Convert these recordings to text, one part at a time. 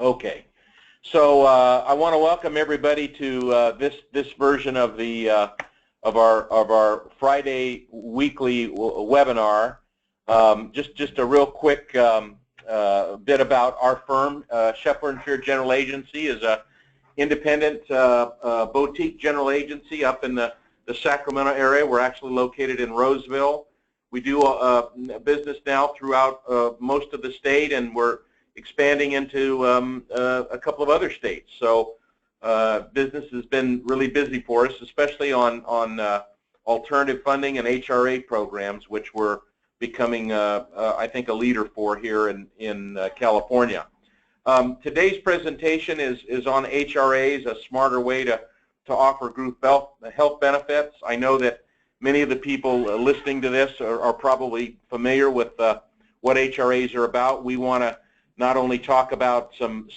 Okay, so I want to welcome everybody to this version of the of our Friday weekly webinar. Just a real quick bit about our firm. Shepler Fear General Agency is a independent boutique general agency up in the Sacramento area. We're actually located in Roseville. We do business now throughout most of the state, and we're expanding into a couple of other states. So business has been really busy for us, especially on alternative funding and HRA programs, which we're becoming, I think, a leader for here in California. Today's presentation is on HRAs, a smarter way to offer group health benefits. I know that many of the people listening to this are probably familiar with what HRAs are about. We want to not only talk about some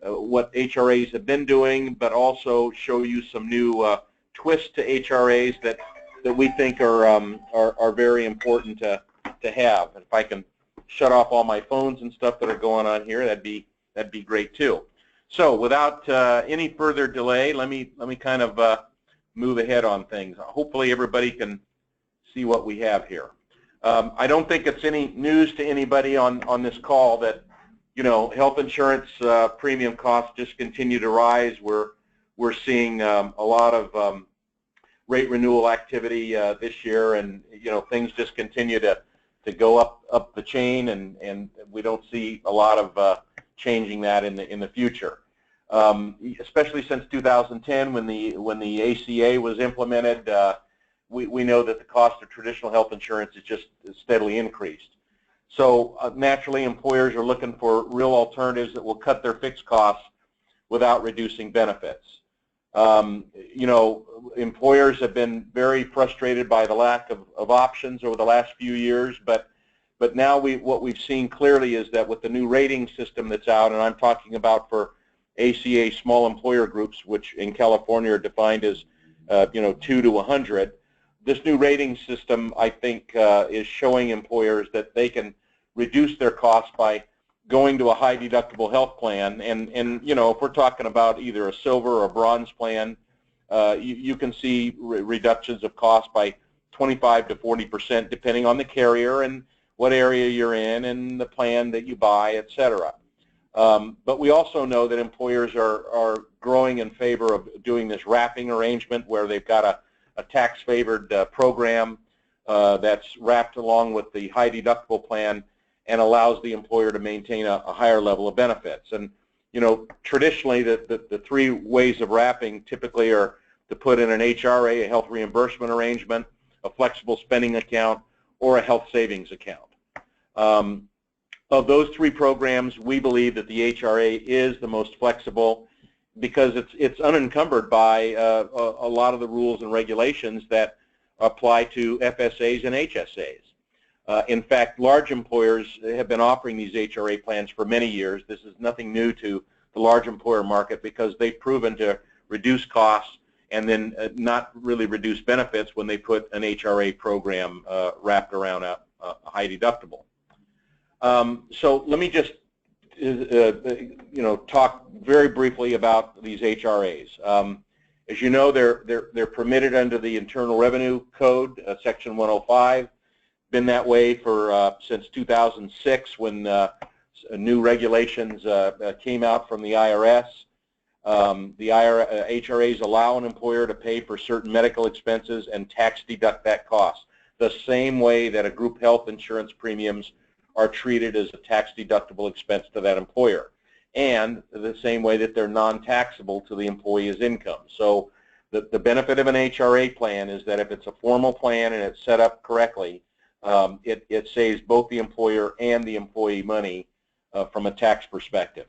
what HRAs have been doing, but also show you some new twists to HRAs that we think are very important to have. And if I can shut off all my phones and stuff that are going on here, that'd be great too. So without any further delay, let me kind of move ahead on things. Hopefully everybody can see what we have here. I don't think it's any news to anybody on this call that, you know, health insurance premium costs just continue to rise. We're seeing a lot of rate renewal activity this year, and you know, things just continue to go up the chain, and we don't see a lot of changing that in the future. Especially since 2010, when the ACA was implemented, we know that the cost of traditional health insurance is just steadily increased. So naturally, employers are looking for real alternatives that will cut their fixed costs without reducing benefits. You know, employers have been very frustrated by the lack of options over the last few years, but now what we've seen clearly is that with the new rating system that's out, and I'm talking about for ACA small employer groups, which in California are defined as you know, 2 to 100. This new rating system, I think, is showing employers that they can reduce their costs by going to a high deductible health plan. And you know, if we're talking about either a silver or a bronze plan, you can see reductions of cost by 25 to 40% depending on the carrier and what area you're in and the plan that you buy, etc. But we also know that employers are growing in favor of doing this wrapping arrangement where they've got a tax-favored program that's wrapped along with the high deductible plan and allows the employer to maintain a higher level of benefits. And you know, traditionally the three ways of wrapping typically are to put in an HRA, a health reimbursement arrangement, a flexible spending account, or a health savings account. Of those three programs, we believe that the HRA is the most flexible because it's unencumbered by a lot of the rules and regulations that apply to FSAs and HSAs. In fact, large employers have been offering these HRA plans for many years. This is nothing new to the large employer market because they've proven to reduce costs and then not really reduce benefits when they put an HRA program wrapped around a high deductible. So let me just you know, talk very briefly about these HRAs. As you know, they're permitted under the Internal Revenue Code, Section 105. Been that way for since 2006 when new regulations came out from the IRS. The HRAs allow an employer to pay for certain medical expenses and tax deduct that cost, the same way that a group health insurance premiums are treated as a tax deductible expense to that employer, and the same way that they're non-taxable to the employee's income. So the benefit of an HRA plan is that if it's a formal plan and it's set up correctly, it saves both the employer and the employee money from a tax perspective.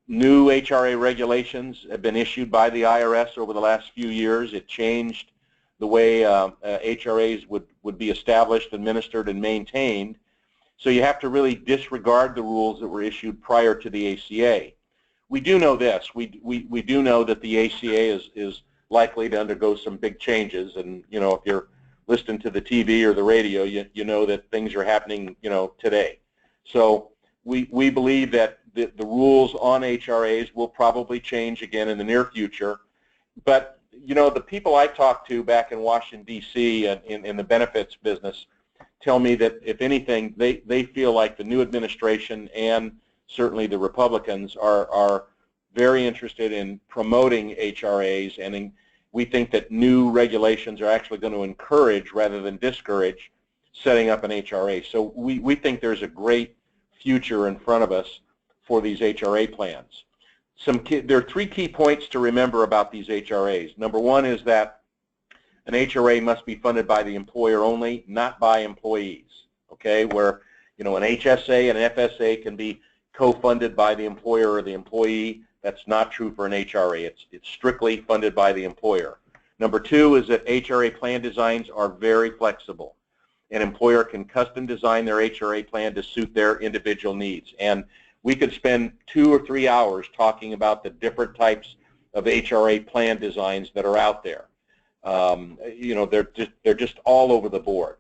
New HRA regulations have been issued by the IRS over the last few years. It changed the way HRAs would be established, administered, and maintained. So you have to really disregard the rules that were issued prior to the ACA. We do know this. We do know that the ACA is likely to undergo some big changes, and you know, if you're listening to the TV or the radio, you know that things are happening, you know, today. So we believe that the rules on HRAs will probably change again in the near future. But, you know, the people I talked to back in Washington, D.C. in the benefits business tell me that, if anything, they feel like the new administration and certainly the Republicans are very interested in promoting HRAs, and we think that new regulations are actually going to encourage rather than discourage setting up an HRA. So we think there's a great future in front of us for these HRA plans. There are 3 key points to remember about these HRAs. Number 1 is that an HRA must be funded by the employer only, not by employees. Okay, where, you know, an HSA and an FSA can be co-funded by the employer or the employee. That's not true for an HRA. It's strictly funded by the employer. Number 2 is that HRA plan designs are very flexible. An employer can custom design their HRA plan to suit their individual needs. And we could spend 2 or 3 hours talking about the different types of HRA plan designs that are out there. You know, they're just all over the board.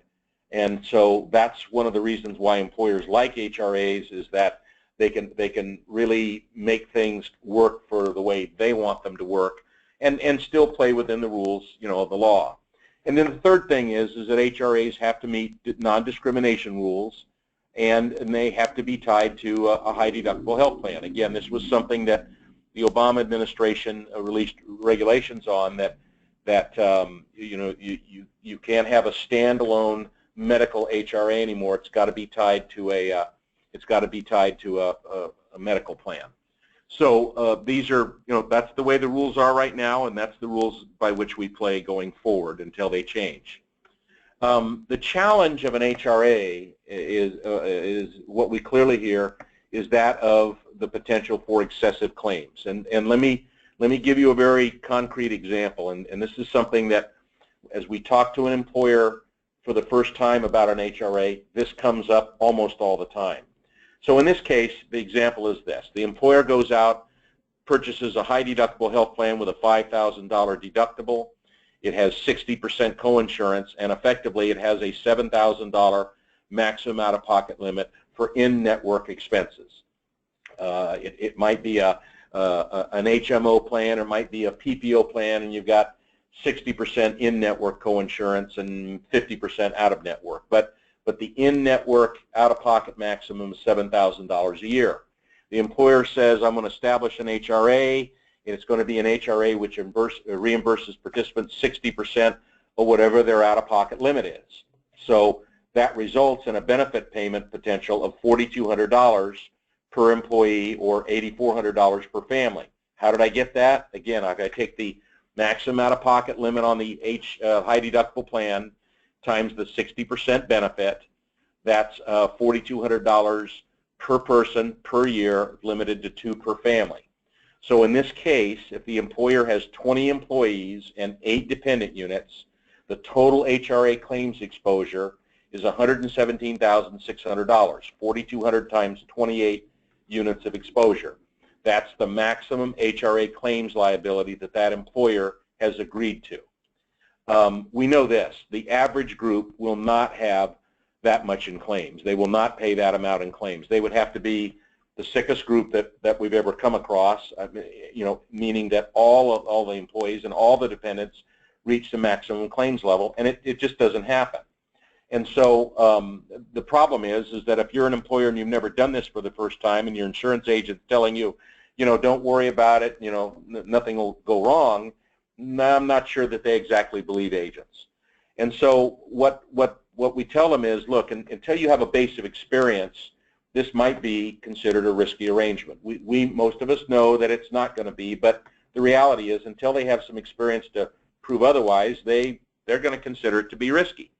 And so that's one of the reasons why employers like HRAs, is that they can really make things work for the way they want them to work, and still play within the rules, you know, of the law. And then the third thing is that HRAs have to meet non-discrimination rules, and they have to be tied to a high deductible health plan. Again, this was something that the Obama administration released regulations on, that you know, you can't have a standalone medical HRA anymore. It's got to be tied to a medical plan. So these are, you know, that's the way the rules are right now, and that's the rules by which we play going forward until they change. The challenge of an HRA is what we clearly hear is that of the potential for excessive claims. And let me give you a very concrete example. And this is something that, as we talk to an employer for the first time about an HRA, this comes up almost all the time. So in this case, the example is this. The employer goes out, purchases a high deductible health plan with a $5,000 deductible. It has 60% coinsurance, and effectively it has a $7,000 maximum out-of-pocket limit for in-network expenses. It might be an HMO plan, or might be a PPO plan, and you've got 60% in-network coinsurance and 50% out-of-network. But the in-network out-of-pocket maximum is $7,000 a year. The employer says, I'm going to establish an HRA, and it's going to be an HRA which reimburses participants 60% of whatever their out-of-pocket limit is. So that results in a benefit payment potential of $4,200 per employee, or $8,400 per family. How did I get that? Again, I take the maximum out-of-pocket limit on the high deductible plan times the 60% benefit. That's $4,200 per person per year, limited to 2 per family. So in this case, if the employer has 20 employees and 8 dependent units, the total HRA claims exposure is $117,600, 4,200 times 28 units of exposure. That's the maximum HRA claims liability that employer has agreed to. We know this. The average group will not have that much in claims. They will not pay that amount in claims. They would have to be the sickest group that we've ever come across, you know, meaning that all the employees and all the dependents reach the maximum claims level, and it just doesn't happen. And so the problem is that if you're an employer and you've never done this for the first time, and your insurance agent's telling you, you know, don't worry about it, you know, nothing will go wrong, I'm not sure that they exactly believe agents. And so what we tell them is, look, until you have a base of experience, this might be considered a risky arrangement. Most of us know that it's not going to be, but the reality is, until they have some experience to prove otherwise, they're going to consider it to be risky.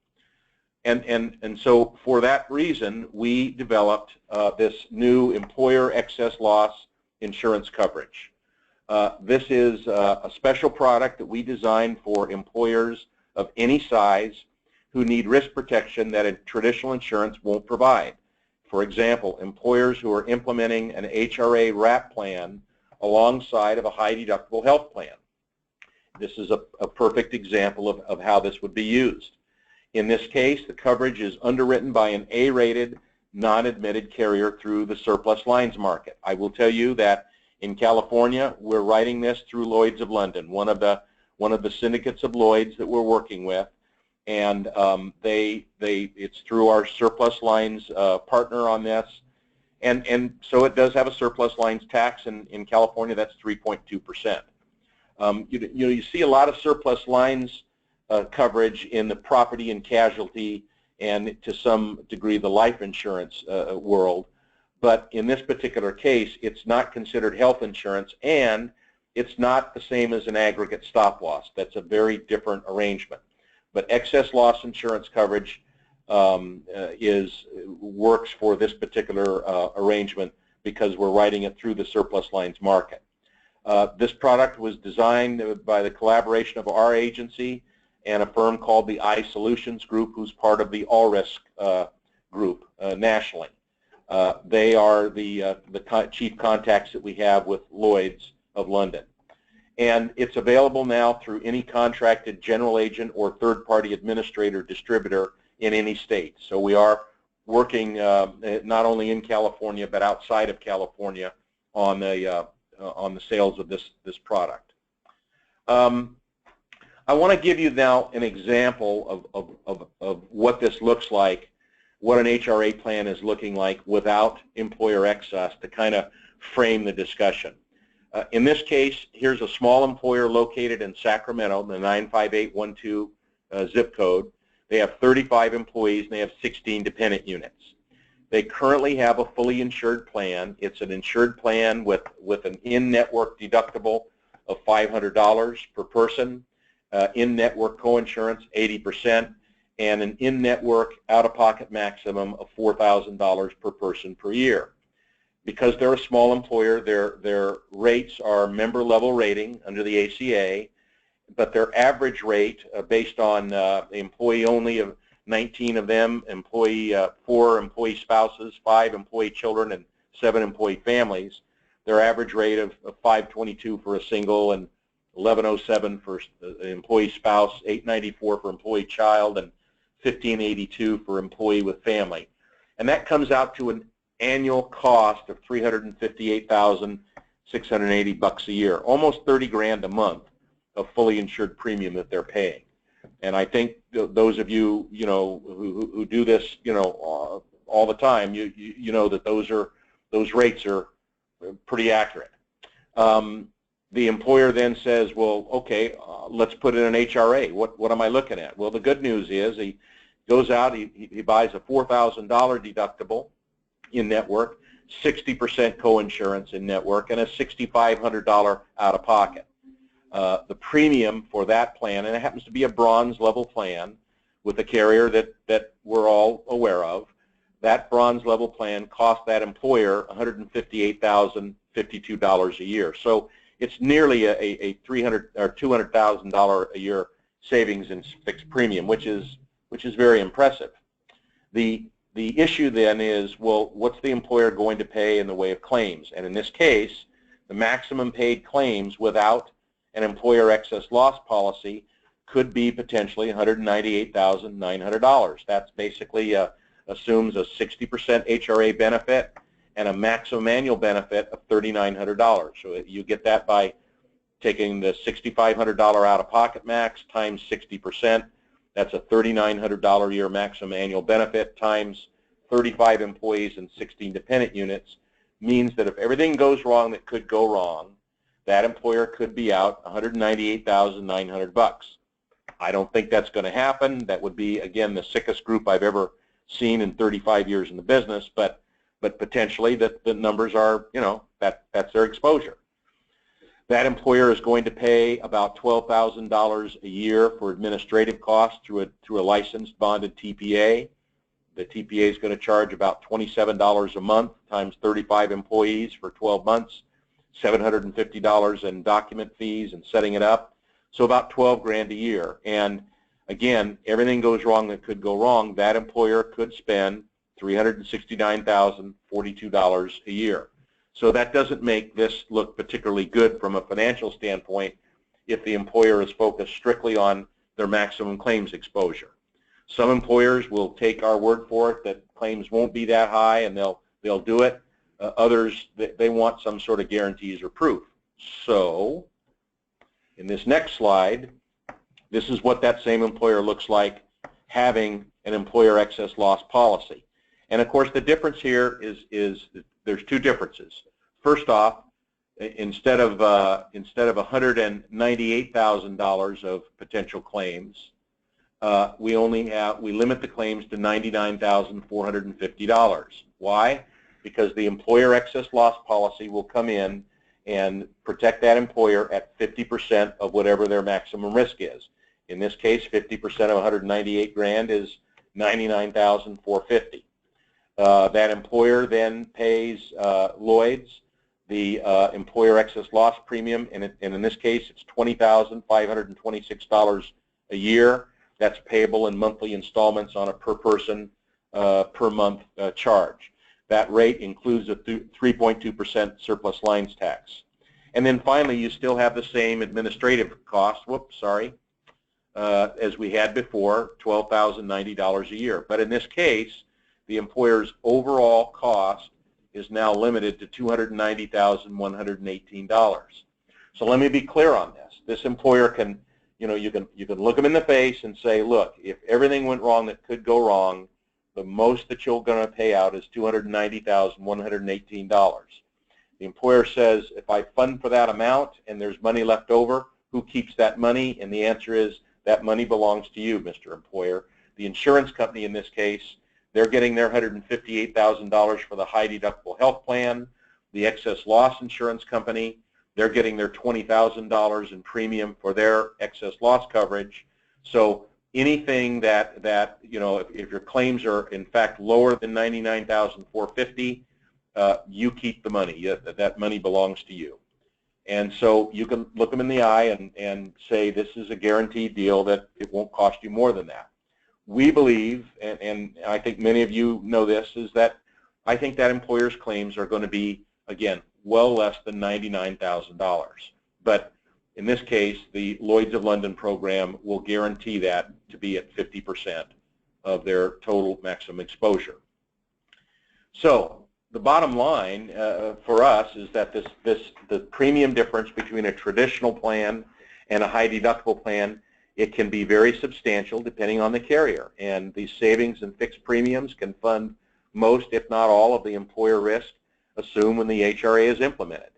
And so for that reason, we developed this new employer excess loss insurance coverage. This is a special product that we designed for employers of any size who need risk protection that a traditional insurance won't provide. For example, employers who are implementing an HRA wrap plan alongside of a high deductible health plan. This is a perfect example of how this would be used. In this case, the coverage is underwritten by an A-rated non-admitted carrier through the surplus lines market. I will tell you that in California, we're writing this through Lloyd's of London, one of the syndicates of Lloyd's that we're working with, and it's through our surplus lines partner on this, and so it does have a surplus lines tax in California. That's 3.2%. You see a lot of surplus lines coverage in the property and casualty, and to some degree the life insurance world, but in this particular case, it's not considered health insurance, and it's not the same as an aggregate stop loss. That's a very different arrangement. But excess loss insurance coverage works for this particular arrangement because we're writing it through the surplus lines market. This product was designed by the collaboration of our agency and a firm called the iSolutions Group, who's part of the All Risk group nationally. They are the chief contacts that we have with Lloyd's of London. And it's available now through any contracted general agent or third-party administrator distributor in any state. So we are working not only in California but outside of California on the sales of this product. I want to give you now an example of what this looks like, what an HRA plan is looking like without employer excess, to kind of frame the discussion. In this case, here's a small employer located in Sacramento, the 95812 zip code. They have 35 employees and they have 16 dependent units. They currently have a fully insured plan. It's an insured plan with an in-network deductible of $500 per person, in-network coinsurance 80%, and an in-network out-of-pocket maximum of $4,000 per person per year. Because they're a small employer, their rates are member-level rating under the ACA, but their average rate, based on employee only of 19 of them, 4 employee spouses, 5 employee children, and 7 employee families, their average rate of $522 for a single, and $1107 for employee spouse, $894 for employee child, and $1582 for employee with family. And that comes out to an annual cost of $358,680 a year, almost 30 grand a month of fully insured premium that they're paying. And I think those of you who do this all the time, you know that those rates are pretty accurate. The employer then says, well, okay, let's put in an HRA. What am I looking at? Well, the good news is he goes out, he buys a $4,000 deductible in network, 60% coinsurance in network, and a $6,500 out-of-pocket. The premium for that plan, and it happens to be a bronze level plan with a carrier that we're all aware of, that bronze level plan cost that employer $158,052 a year. So it's nearly a $300,000 or $200,000 a year savings in fixed premium, which is very impressive. The issue then is, well, what's the employer going to pay in the way of claims? And in this case, the maximum paid claims without an employer excess loss policy could be potentially $198,900. That's basically assumes a 60% HRA benefit and a maximum annual benefit of $3,900. So you get that by taking the $6,500 out-of-pocket max times 60%. That's a $3,900 a year maximum annual benefit times 35 employees and 16 dependent units, means that if everything goes wrong that could go wrong, that employer could be out $198,900. I don't think that's going to happen. That would be, again, the sickest group I've ever seen in 35 years in the business, but potentially the numbers are, that's their exposure. That employer is going to pay about $12,000 a year for administrative costs through a licensed bonded TPA. The TPA is going to charge about $27 a month times 35 employees for 12 months, $750 in document fees and setting it up, so about 12 grand a year. And again, everything goes wrong that could go wrong, that employer could spend $369,042 a year. So that doesn't make this look particularly good from a financial standpoint if the employer is focused strictly on their maximum claims exposure. Some employers will take our word for it that claims won't be that high and they'll do it. Others, they want some sort of guarantees or proof. So in this next slide, this is what that same employer looks like having an employer excess loss policy. And of course, the difference here is there's two differences. First off, instead of $198,000 of potential claims, we limit the claims to $99,450. Why? Because the employer excess loss policy will come in and protect that employer at 50% of whatever their maximum risk is. In this case, 50% of 198 grand is $99,450. That employer then pays Lloyd's the employer excess loss premium, and in this case, it's $20,526 a year. That's payable in monthly installments on a per person per month charge. That rate includes a 3.2% surplus lines tax. And then finally, you still have the same administrative cost, as we had before, $12,090 a year. But in this case, the employer's overall cost is now limited to $290,118. So let me be clear on this. This employer can, you can look them in the face and say, look, if everything went wrong that could go wrong, the most that you're going to pay out is $290,118. The employer says, if I fund for that amount and there's money left over, who keeps that money? And the answer is, that money belongs to you, Mr. Employer. The insurance company in this case, they're getting their $158,000 for the high deductible health plan. The excess loss insurance company, they're getting their $20,000 in premium for their excess loss coverage. So anything that if your claims are in fact lower than $99,450, you keep the money. That money belongs to you. And so you can look them in the eye and say this is a guaranteed deal that it won't cost you more than that. We believe, and I think many of you know this, is that I think that employer's claims are going to be, again, well less than $99,000. But in this case, the Lloyd's of London program will guarantee that to be at 50% of their total maximum exposure. So the bottom line for us is that the premium difference between a traditional plan and a high deductible plan, it can be very substantial depending on the carrier. And these savings and fixed premiums can fund most, if not all, of the employer risk assumed when the HRA is implemented.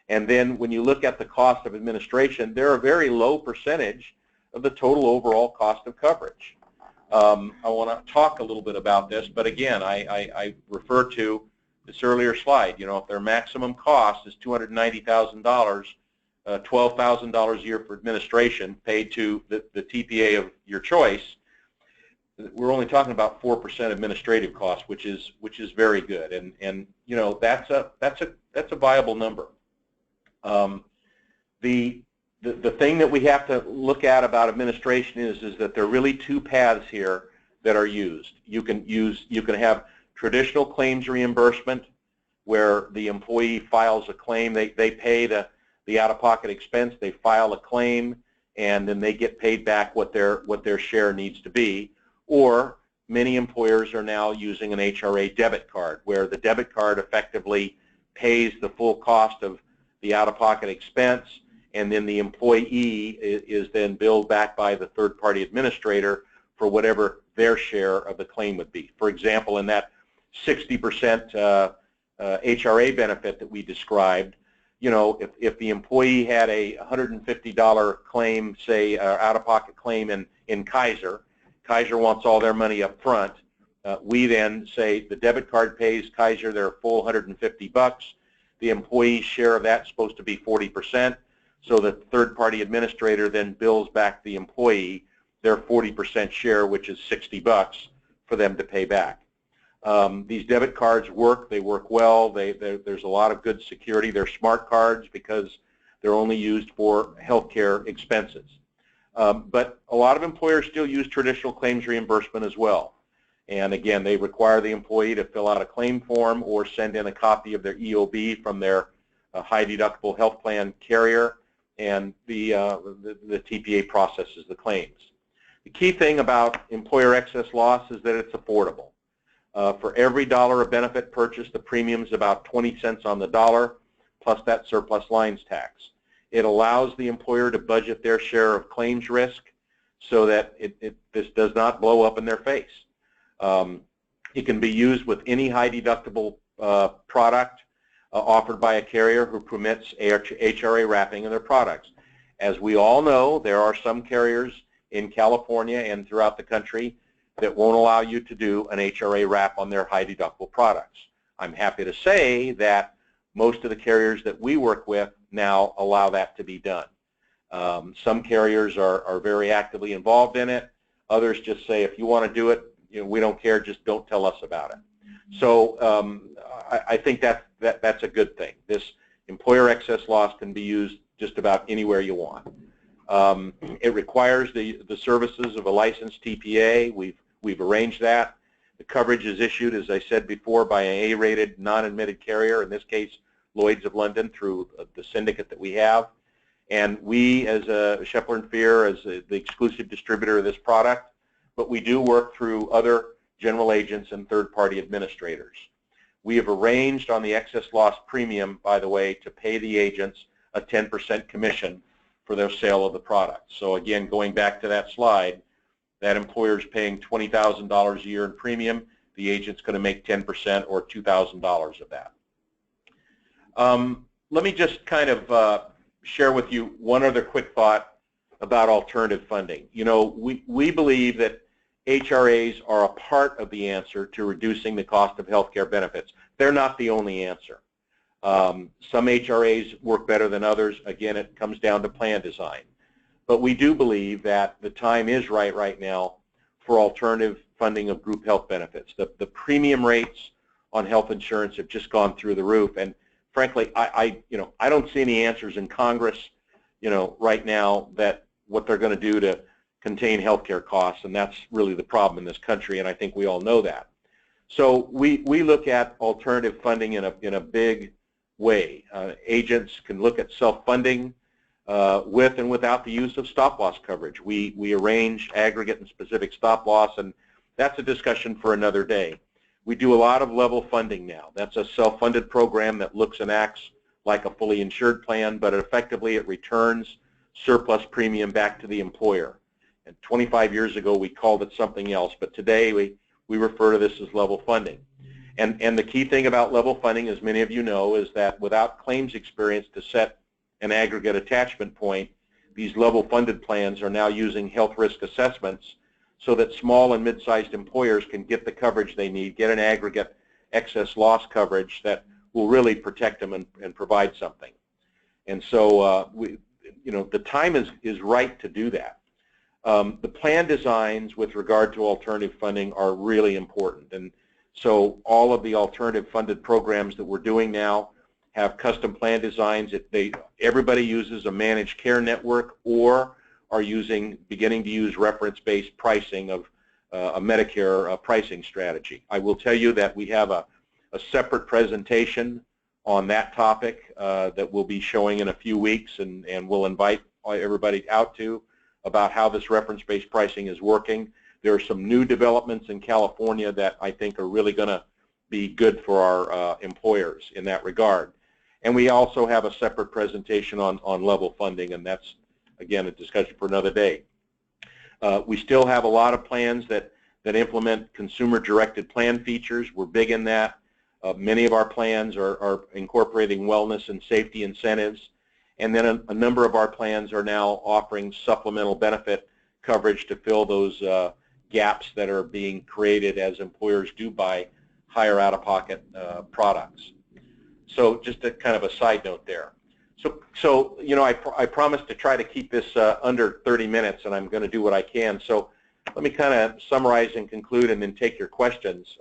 And then when you look at the cost of administration, they're a very low percentage of the total overall cost of coverage. I want to talk a little bit about this, but again, I refer to this earlier slide. If their maximum cost is $290,000, $12,000 a year for administration paid to the TPA of your choice, we're only talking about 4% administrative costs, which is very good, and that's a viable number. The thing that we have to look at about administration is that there are really two paths here that are used. You can have traditional claims reimbursement, where the employee files a claim, they pay the out-of-pocket expense, they file a claim, and then they get paid back what their share needs to be. Or many employers are now using an HRA debit card, where the debit card effectively pays the full cost of the out-of-pocket expense, and then the employee is then billed back by the third-party administrator for whatever their share of the claim would be. For example, in that 60% HRA benefit that we described, if the employee had a $150 claim, say out-of-pocket claim in Kaiser wants all their money up front. We then say the debit card pays Kaiser their full $150. The employee's share of that's supposed to be 40%. So the third-party administrator then bills back the employee their 40% share, which is $60 for them to pay back. These debit cards work. They work well. There's a lot of good security. They're smart cards because they're only used for healthcare expenses. But a lot of employers still use traditional claims reimbursement as well. And again, they require the employee to fill out a claim form or send in a copy of their EOB from their high deductible health plan carrier, and the TPA processes the claims. The key thing about employer excess loss is that it's affordable. For every dollar of benefit purchased, the premium is about 20 cents on the dollar, plus that surplus lines tax. It allows the employer to budget their share of claims risk so that this does not blow up in their face. It can be used with any high deductible product offered by a carrier who permits HRA wrapping in their products. As we all know, there are some carriers in California and throughout the country that won't allow you to do an HRA wrap on their high deductible products. I'm happy to say that most of the carriers that we work with now allow that to be done. Some carriers are very actively involved in it. Others just say, if you want to do it, we don't care, just don't tell us about it. So I think that's a good thing. This employer excess loss can be used just about anywhere you want. It requires the services of a licensed TPA. We've arranged that. The coverage is issued, as I said before, by an A-rated non-admitted carrier, in this case Lloyd's of London, through the syndicate that we have. And we, as Shepler Fear, as the exclusive distributor of this product, but we do work through other general agents and third-party administrators. We have arranged on the excess loss premium, by the way, to pay the agents a 10% commission for their sale of the product. So again, going back to that slide, that employer is paying $20,000 a year in premium. The agent's going to make 10% or $2,000 of that. Let me just kind of share with you one other quick thought about alternative funding. We believe that HRAs are a part of the answer to reducing the cost of health care benefits. They're not the only answer. Some HRAs work better than others. Again, it comes down to plan design. But we do believe that the time is right now for alternative funding of group health benefits. The premium rates on health insurance have just gone through the roof, and frankly, I don't see any answers in Congress, right now, that what they're going to do to contain health care costs, and that's really the problem in this country, and I think we all know that. So we look at alternative funding in a big way. Agents can look at self-funding with and without the use of stop-loss coverage. We arrange aggregate and specific stop-loss, and that's a discussion for another day. We do a lot of level funding now. That's a self-funded program that looks and acts like a fully insured plan, but effectively it returns surplus premium back to the employer. And 25 years ago we called it something else, but today we refer to this as level funding. And the key thing about level funding, as many of you know, is that without claims experience to set an aggregate attachment point, these level funded plans are now using health risk assessments so that small and mid-sized employers can get the coverage they need, get an aggregate excess loss coverage that will really protect them and provide something. And so the time is right to do that. The plan designs with regard to alternative funding are really important, and so all of the alternative funded programs that we're doing now have custom plan designs. Everybody uses a managed care network or are beginning to use reference-based pricing of a Medicare pricing strategy. I will tell you that we have a separate presentation on that topic that we'll be showing in a few weeks, and we'll invite everybody out to about how this reference-based pricing is working. There are some new developments in California that I think are really going to be good for our employers in that regard. And we also have a separate presentation on level funding, and that's, again, a discussion for another day. We still have a lot of plans that implement consumer-directed plan features. We're big in that. Many of our plans are incorporating wellness and safety incentives. And then a number of our plans are now offering supplemental benefit coverage to fill those gaps that are being created as employers do buy higher out-of-pocket products. So just a kind of a side note there. So I promised to try to keep this under 30 minutes, and I'm going to do what I can. So let me kind of summarize and conclude and then take your questions.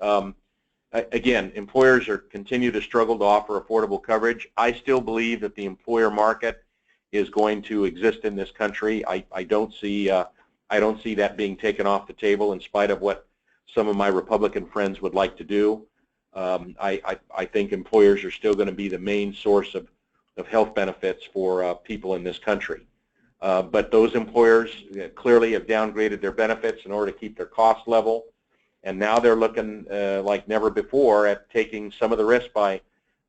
Again, employers continue to struggle to offer affordable coverage. I still believe that the employer market is going to exist in this country. I don't see that being taken off the table in spite of what some of my Republican friends would like to do. I think employers are still going to be the main source of health benefits for people in this country. But those employers clearly have downgraded their benefits in order to keep their costs level. and now they're looking like never before at taking some of the risk by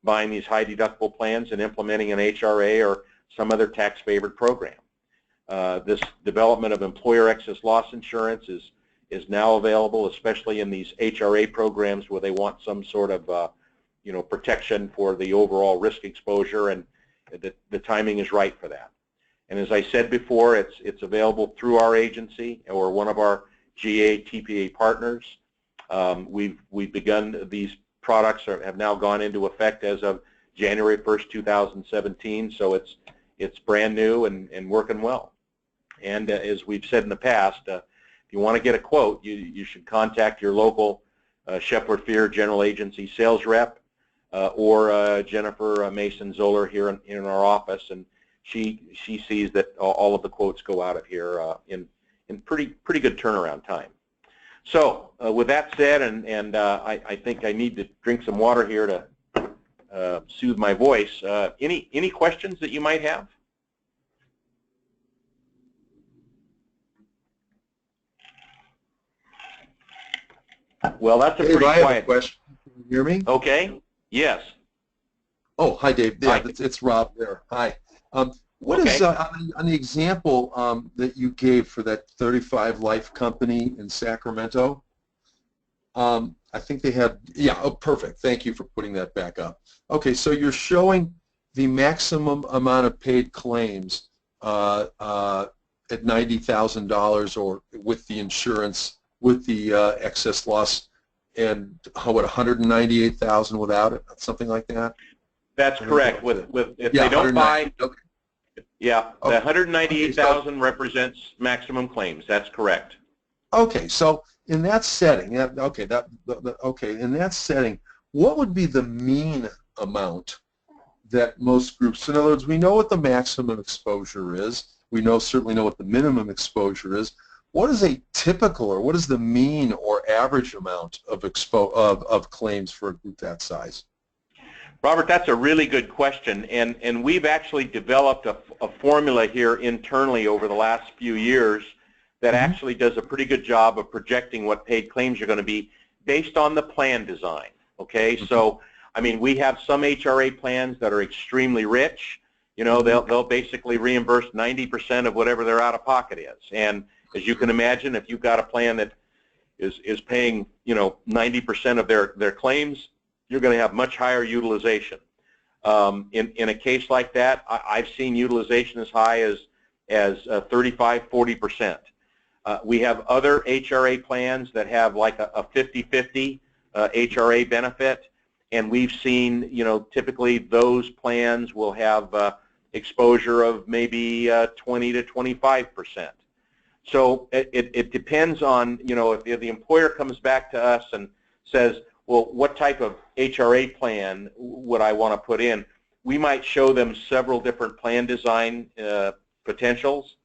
buying these high deductible plans and implementing an HRA or some other tax favored program. This development of employer excess loss insurance is now available, especially in these HRA programs where they want some sort of protection for the overall risk exposure, and the timing is right for that. And as I said before, it's available through our agency or one of our GA TPA partners. We've begun, these products have now gone into effect as of January 1st, 2017, so it's brand new and working well. And as we've said in the past, if you want to get a quote, you should contact your local Shepler Fear General Agency sales rep or Jennifer Mason-Zoller here in our office, and she sees that all of the quotes go out of here in pretty good turnaround time. So with that said, and I think I need to drink some water here to soothe my voice. Any questions that you might have? Well, that's a Dave, pretty I quiet have a question. Can you hear me? Okay. Yes. Oh, hi, Dave. Yeah, it's Rob there. Hi. What is on the example that you gave for that 35 life company in Sacramento? I think they had, yeah, oh, perfect. Thank you for putting that back up. Okay, so you're showing the maximum amount of paid claims at $90,000 or with the insurance, with the excess loss, and what, 198,000 without it, something like that? That's correct. If yeah, they don't buy, okay. Yeah, okay. the 198,000 represents maximum claims. That's correct. Okay, so in that setting, okay, in that setting, what would be the mean amount that most groups? In other words, we know what the maximum exposure is. We certainly know what the minimum exposure is. What is a typical, or what is the mean or average amount of claims for a group that size? Robert, that's a really good question, and we've actually developed a formula here internally over the last few years that actually does a pretty good job of projecting what paid claims are going to be based on the plan design. Okay, so I mean, we have some HRA plans that are extremely rich. You know, they'll basically reimburse 90% of whatever their out-of-pocket is, and as you can imagine, if you've got a plan that is paying 90% of their claims, you're going to have much higher utilization. In a case like that, I've seen utilization as high as 35–40%. We have other HRA plans that have like a 50–50 HRA benefit, and we've seen, typically those plans will have exposure of maybe 20–25%. So it depends on, if the employer comes back to us and says, well, what type of HRA plan would I want to put in? We might show them several different plan design potentials,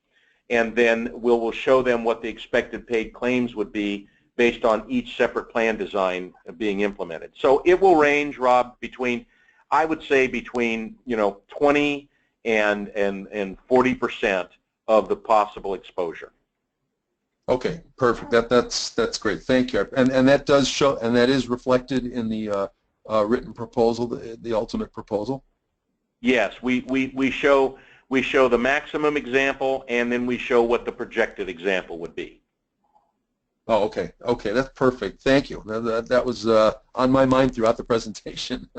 and then we'll show them what the expected paid claims would be based on each separate plan design being implemented. So it will range, Rob, between, I would say, between 20 and 40% of the possible exposure. Okay, perfect. That's great. Thank you. And that does show, and that is reflected in the written proposal, the ultimate proposal. Yes, we show the maximum example, and then we show what the projected example would be. Oh, okay. Okay, that's perfect. Thank you. That was on my mind throughout the presentation.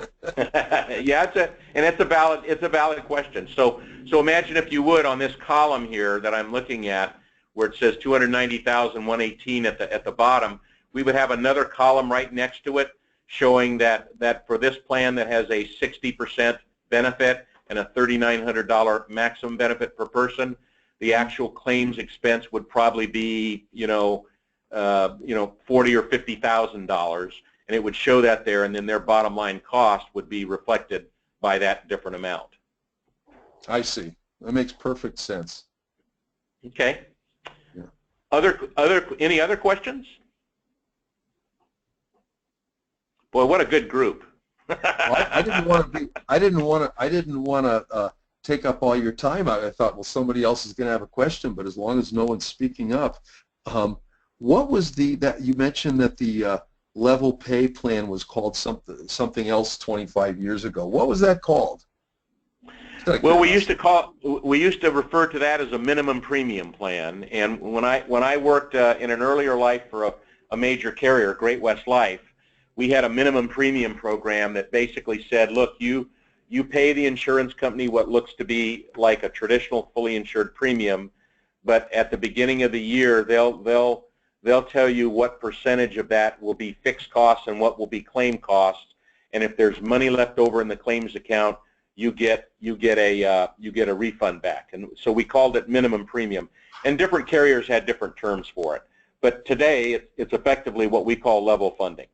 Yeah, it's a valid question. So imagine, if you would, on this column here that I'm looking at, where it says 290,118 at the bottom, we would have another column right next to it showing that for this plan that has a 60% benefit and a $3,900 maximum benefit per person, the actual claims expense would probably be $40,000 or $50,000, and it would show that there, and then their bottom line cost would be reflected by that different amount. I see. That makes perfect sense. Okay. Any other questions? Boy, what a good group. Well, I didn't want to take up all your time. I thought, well, somebody else is going to have a question, but as long as no one's speaking up, what was that you mentioned that the level pay plan was called something else 25 years ago. What was that called? Well, we used to refer to that as a minimum premium plan. And when I worked in an earlier life for a major carrier, Great West Life, we had a minimum premium program that basically said, look, you pay the insurance company what looks to be like a traditional fully insured premium, but at the beginning of the year they'll tell you what percentage of that will be fixed costs and what will be claim costs, and if there's money left over in the claims account, you get a refund back. And so we called it minimum premium, and different carriers had different terms for it. But today it's effectively what we call level funding.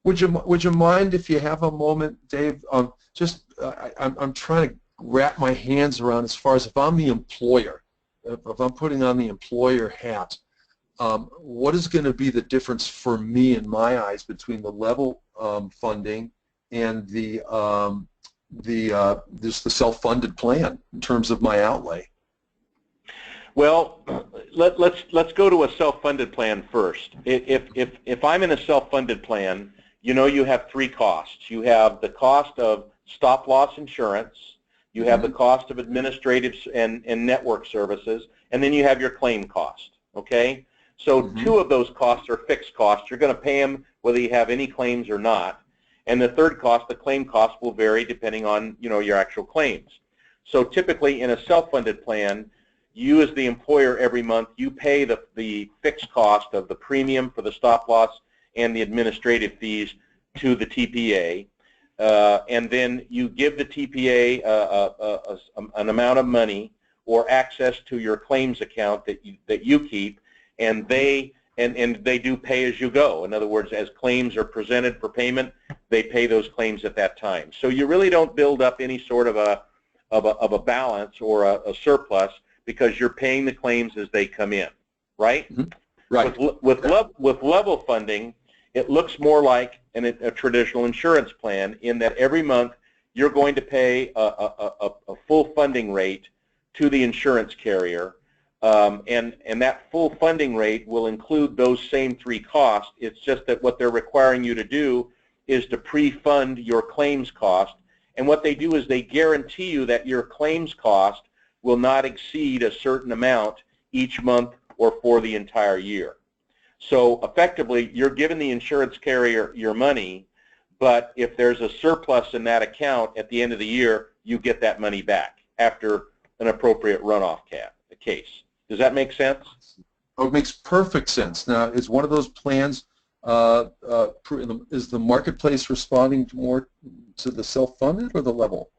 Would you mind if you have a moment, Dave? I'm trying to wrap my hands around as far as if I'm the employer, if I'm putting on the employer hat, what is going to be the difference for me in my eyes between the level funding and the self-funded plan in terms of my outlay? Well, let's go to a self-funded plan first. If I'm in a self-funded plan, you know you have three costs. You have the cost of stop-loss insurance, you have the cost of administrative and network services, and then you have your claim cost, okay? So two of those costs are fixed costs. You're going to pay them whether you have any claims or not. And the third cost, the claim cost, will vary depending on your actual claims. So typically in a self-funded plan, you as the employer every month, you pay the fixed cost of the premium for the stop-loss and the administrative fees to the TPA, and then you give the TPA an amount of money or access to your claims account that you keep, and they do pay as you go. In other words, as claims are presented for payment, they pay those claims at that time. So you really don't build up any sort of a balance or a surplus because you're paying the claims as they come in, right? Right. With level funding, it looks more like a traditional insurance plan in that every month you're going to pay a full funding rate to the insurance carrier, and that full funding rate will include those same three costs. It's just that what they're requiring you to do is to pre-fund your claims cost, and what they do is they guarantee you that your claims cost will not exceed a certain amount each month or for the entire year. So effectively, you're giving the insurance carrier your money, but if there's a surplus in that account at the end of the year, you get that money back after an appropriate runoff case. Does that make sense? Oh, it makes perfect sense. Now, is one of those plans, is the marketplace responding more to the self-funded or the level?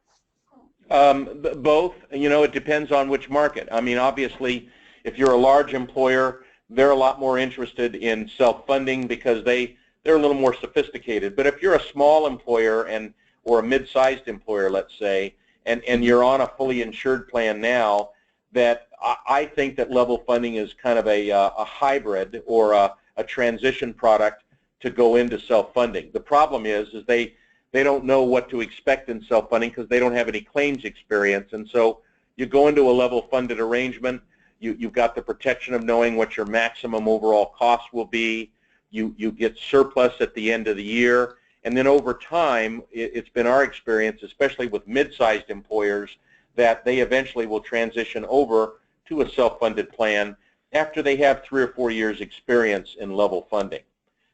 Both. It depends on which market. I mean, obviously, if you're a large employer, they're a lot more interested in self-funding because they're a little more sophisticated. But if you're a small employer or a mid-sized employer, let's say, and you're on a fully insured plan now, that I think that level funding is kind of a hybrid or a transition product to go into self-funding. The problem is they don't know what to expect in self-funding because they don't have any claims experience, and so you go into a level funded arrangement. You've got the protection of knowing what your maximum overall cost will be. You get surplus at the end of the year, and then over time, it's been our experience, especially with mid-sized employers, that they eventually will transition over to a self-funded plan after they have 3 or 4 years experience in level funding.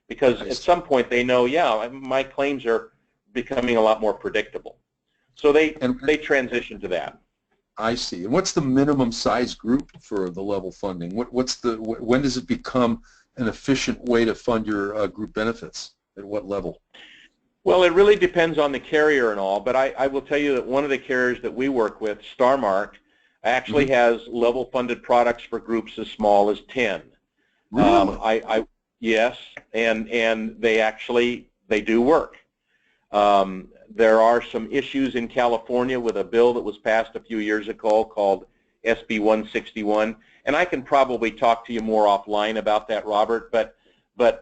Because at some point they know, yeah, my claims are becoming a lot more predictable. So they transition to that. I see. And what's the minimum size group for the level funding? When does it become an efficient way to fund your group benefits? At what level? Well, it really depends on the carrier and all, but I will tell you that one of the carriers that we work with, Starmark, actually has level funded products for groups as small as 10. Really? Yes, and they do work. There are some issues in California with a bill that was passed a few years ago called SB 161, and I can probably talk to you more offline about that, Robert, but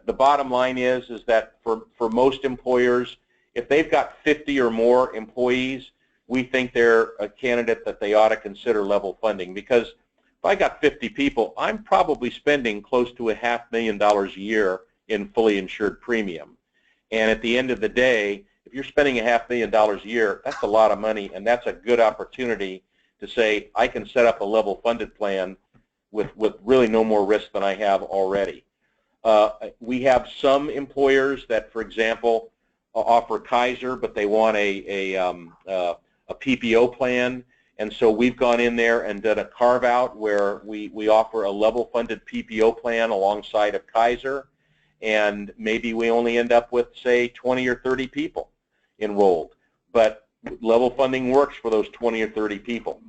the bottom line is that for most employers, if they've got 50 or more employees, we think they're a candidate that they ought to consider level funding, because if I got 50 people, I'm probably spending close to $500,000 a year in fully insured premium. And at the end of the day, if you're spending $500,000 a year, that's a lot of money, and that's a good opportunity to say, I can set up a level funded plan with really no more risk than I have already. We have some employers that, for example, offer Kaiser, but they want a PPO plan, and so we've gone in there and done a carve-out where we offer a level-funded PPO plan alongside of Kaiser, and maybe we only end up with, say, 20 or 30 people enrolled, but level funding works for those 20 or 30 people.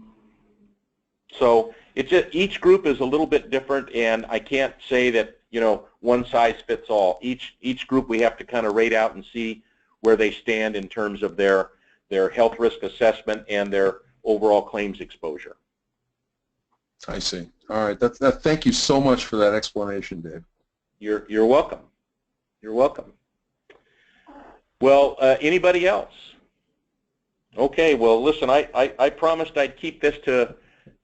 So it's just, each group is a little bit different, and I can't say that, you know, one size fits all. Each group we have to kind of rate out and see where they stand in terms of their health risk assessment and their overall claims exposure. I see. All right. Thank you so much for that explanation, Dave. You're welcome. You're welcome. Well, anybody else? Okay. Well, listen, I promised I'd keep this to,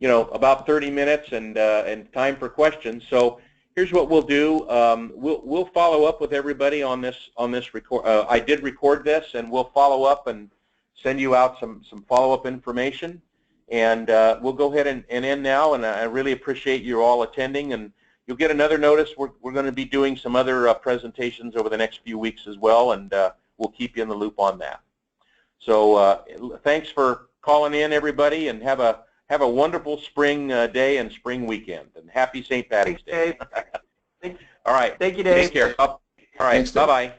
you know, about 30 minutes and time for questions. So here's what we'll do. We'll follow up with everybody on this record. I did record this, and we'll follow up and send you out some follow-up information. And we'll go ahead and end now. And I really appreciate you all attending. And you'll get another notice. We're going to be doing some other presentations over the next few weeks as well, and we'll keep you in the loop on that. So thanks for calling in, everybody, and have a wonderful spring day and spring weekend, and happy St. Patty's Day. All right. Thank you, Dave. Take care. All right. Bye-bye.